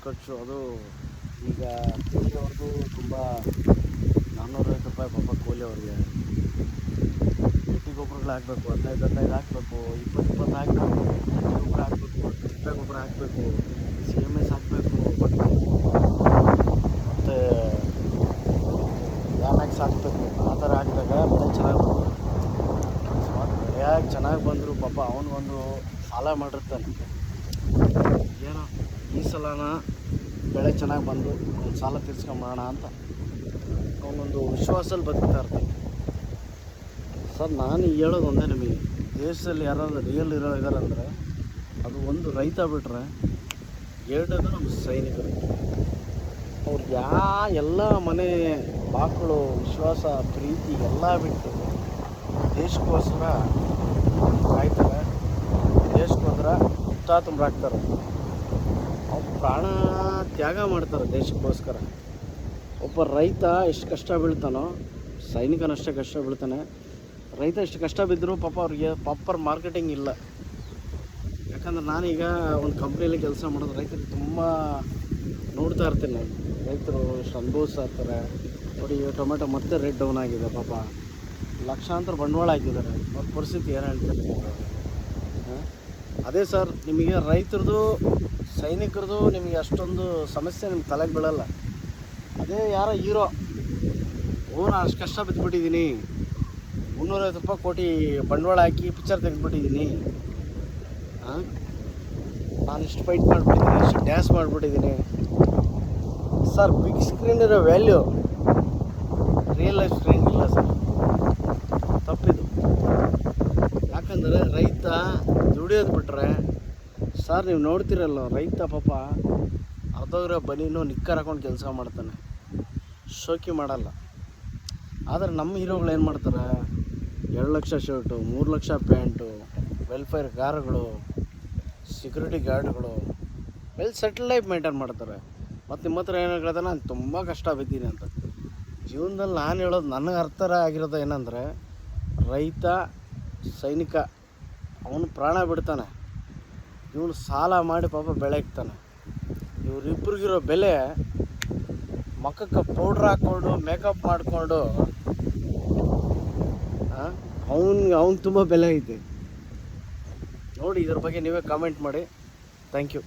ಖರ್ಚು. ಅದು ಈಗ ಕೂಲಿಯವ್ರಿಗೂ ತುಂಬ 450 ರೂಪಾಯಿ ಪಾಪ ಕೂಲಿಯವ್ರಿಗೆ. ಹಟ್ಟಿ ಗೊಬ್ಬರಗಳು ಹಾಕಬೇಕು, 15 ಹಾಕಬೇಕು, 20 ಹಾಕಬೇಕು, ಹಟ್ಟಿ ಗೊಬ್ಬರ ಹಾಕಬೇಕು, ತಿಪ್ಪೆ ಗೊಬ್ಬರ ಹಾಕಬೇಕು, CMS ಹಾಕಬೇಕು, ಮತ್ತು ಡ್ಯಾಮ್ಯಾಕ್ಸ್ ಹಾಕಬೇಕು. ಆ ಥರ ಹಾಕಿದಾಗ ಬೆಳೆ ಚೆನ್ನಾಗಿ ಬಂದರು. ಬೆಳೆಯಾಗಿ ಚೆನ್ನಾಗಿ ಬಂದರು ಪಾಪ ಅವನಿಗೊಂದು ಸಾಲ ಮಾಡಿರ್ತಾನೆ. ಏನೋ ಈ ಸಲನ ಬೆಳೆ ಚೆನ್ನಾಗಿ ಬಂದು ಒಂದು ಸಾಲ ತೀರ್ಸ್ಕೊಂಬೋಣ ಅಂತ ಅವನೊಂದು ವಿಶ್ವಾಸದಲ್ಲಿ ಬದುಕ್ತಾ ಇರ್ತಾನೆ. ಸರ್ ನಾನು ಹೇಳೋದು ಒಂದೇ, ನಿಮಗೆ ದೇಶದಲ್ಲಿ ಯಾರಾದ್ರೂ ರಿಯಲ್ ಇರೋಗಾರಂದರೆ ಅದು ಒಂದು ರೈತ ಬಿಟ್ಟರೆ, ಎರಡದು ನಮ್ಮ ಸೈನಿಕರು. ಅವ್ರು ಎಲ್ಲ ಮನೆ ಮಕ್ಕಳು ವಿಶ್ವಾಸ ಪ್ರೀತಿ ಎಲ್ಲ ಬಿಟ್ಟು ದೇಶಕ್ಕೋಸ್ಕರ ಕಾಯ್ತಾರೆ, ದೇಶಕ್ಕೋಸ್ಕರ ಹುತಾತ್ಮರಾಗ್ತಾರೆ. ಅವ್ರು ಪ್ರಾಣ ತ್ಯಾಗ ಮಾಡ್ತಾರೆ ದೇಶಕ್ಕೋಸ್ಕರ. ಒಬ್ಬ ರೈತ ಎಷ್ಟು ಕಷ್ಟ ಬೀಳ್ತಾನೋ ಸೈನಿಕನಷ್ಟೇ ಕಷ್ಟ ಬೀಳ್ತಾನೆ. ರೈತ ಎಷ್ಟು ಕಷ್ಟ ಬಿದ್ದರೂ ಪಾಪ ಅವ್ರಿಗೆ ಪ್ರಾಪರ್ ಮಾರ್ಕೆಟಿಂಗ್ ಇಲ್ಲ. ಯಾಕಂದ್ರೆ ನಾನೀಗ ಒಂದು ಕಂಪ್ನಿಯಲ್ಲಿ ಕೆಲಸ ಮಾಡೋದು ರೈತರಿಗೆ ತುಂಬ ನೋಡ್ತಾ ಇರ್ತೀನಿ. ನಾನು ರೈತರು ಎಷ್ಟು ಅನುಭವಿಸ್ತಾ ಇರ್ತಾರೆ ನೋಡಿ. ಟೊಮೆಟೊ ಮತ್ತೆ ರೇಟ್ ಡೌನ್ ಆಗಿದೆ ಪಾಪ, ಲಕ್ಷಾಂತರ ಬಂಡವಾಳ ಹಾಕಿದ್ದಾರೆ. ಅವ್ರ ಪರಿಸ್ಥಿತಿ ಏನು ಹೇಳ್ತಾರೆ. ಅದೇ ಸರ್, ನಿಮಗೆ ರೈತರದು ಸೈನಿಕರದು ನಿಮಗೆ ಅಷ್ಟೊಂದು ಸಮಸ್ಯೆ ನಿಮ್ಗೆ ತಲೆಗೆ ಬೀಳಲ್ಲ. ಅದೇ ಯಾರೋ ಹೀರೋ, ನಾನು ಅಷ್ಟು ಕಷ್ಟ ಬಿದ್ದುಬಿಟ್ಟಿದ್ದೀನಿ, 350 ರೂಪಾಯಿ ಕೋಟಿ ಬಂಡವಾಳ ಹಾಕಿ ಪಿಕ್ಚರ್ ತೆಗೆದುಬಿಟ್ಟಿದ್ದೀನಿ, ನಾನು ಇಷ್ಟು ಫೈಟ್ ಮಾಡಿಬಿಟ್ಟಿದ್ದೀನಿ, ಇಷ್ಟು ಡ್ಯಾನ್ಸ್ ಮಾಡಿಬಿಟ್ಟಿದ್ದೀನಿ. ಸರ್, ಬಿಗ್ ಸ್ಕ್ರೀನ್ ಇರೋ ವ್ಯಾಲ್ಯೂ ರಿಯಲ್ ಲೈಫ್ ಸ್ಕ್ರೀನ್ ಇಲ್ಲ ಸರ್. ತಪ್ಪಿದು. ಯಾಕಂದರೆ ರೈತ ದುಡಿಯೋದು ಬಿಟ್ಟರೆ ಸರ್, ನೀವು ನೋಡ್ತಿರಲ್ಲ, ರೈತ ಪಾಪ ಅರ್ಧೋಗಿರೋ ಬನೀನು ನಿಕ್ಕರ್ ಹಾಕೊಂಡು ಕೆಲಸ ಮಾಡ್ತಾನೆ, ಶೋಕಿ ಮಾಡಲ್ಲ. ಆದರೆ ನಮ್ಮ ಹೀರೋಗಳು ಏನು ಮಾಡ್ತಾರೆ, 2 lakh shirt, 3 lakh pant, welfare ಕಾರುಗಳು, ಸೆಕ್ಯೂರಿಟಿ ಗಾರ್ಡ್ಗಳು, ವೆಲ್ ಸೆಟಲ್ ಲೈಫ್ ಮೇಂಟೈನ್ ಮಾಡ್ತಾರೆ. ಮತ್ತು ನಿಮ್ಮ ಹತ್ರ ಏನು ಹೇಳ್ತಾರೆ, ನಾನು ತುಂಬ ಕಷ್ಟ ಬಿದ್ದೀನಿ ಅಂತ. ಜೀವನದಲ್ಲಿ ನಾನು ಹೇಳೋದು, ನನಗೆ ಅರ್ಥ ಆಗಿರೋದು ಏನಂದರೆ, ರೈತ ಸೈನಿಕ ಅವನು ಪ್ರಾಣ ಬಿಡ್ತಾನೆ, ಇವನು ಸಾಲ ಮಾಡಿ ಪಾಪ ಬೆಳೆ ಇಕ್ತಾನೆ. ಇವರಿಬ್ಬರಿಗಿರೋ ಬೆಲೆ ಮುಖಕ್ಕೆ ಪೌಡ್ರ್ ಹಾಕ್ಕೊಂಡು ಮೇಕಪ್ ಮಾಡಿಕೊಂಡು ಅವ್ನು ತುಂಬ ಬೆಲೆ ಐತೆ ನೋಡಿ. ಇದ್ರ ಬಗ್ಗೆ ನೀವೇ ಕಾಮೆಂಟ್ ಮಾಡಿ. Thank you.